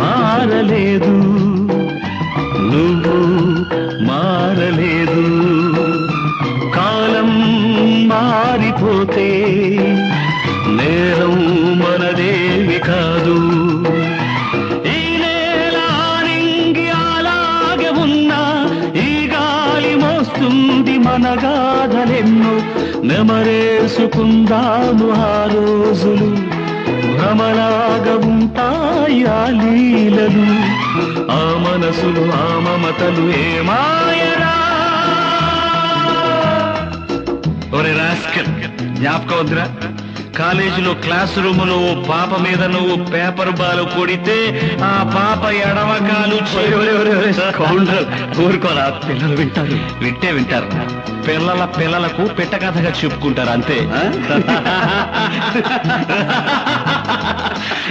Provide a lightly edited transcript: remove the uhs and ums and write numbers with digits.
మారలేదు, నువ్వు మారలేదు. కాలం మారిపోతే నేరం మనదేవి కాదు. ఈ నేల నింగి అలాగే ఉన్నా ఈ గాలి మోస్తుంది మన గాథలెన్నో. నెమరేసుకుందాము ఆ రోజులు, భ్రమలాగా ఉంటాయి ఆ లీలలు. ఆ మనసులు ఆ మమతలు ఏమాయరా. ఒరే రాస్కల్, జ్ఞాపకం వద్దురా? కాలేజీలో క్లాస్ రూమ్ లో పాప మీద నువ్వు పేపర్ బాలు కొడితే ఆ పాప ఎడవకాలు ఊరుకోరా, పిల్లలు వింటారు. వింటారు, పిల్లలకు పిట్ట కథగా చెప్పుకుంటారు అంతే.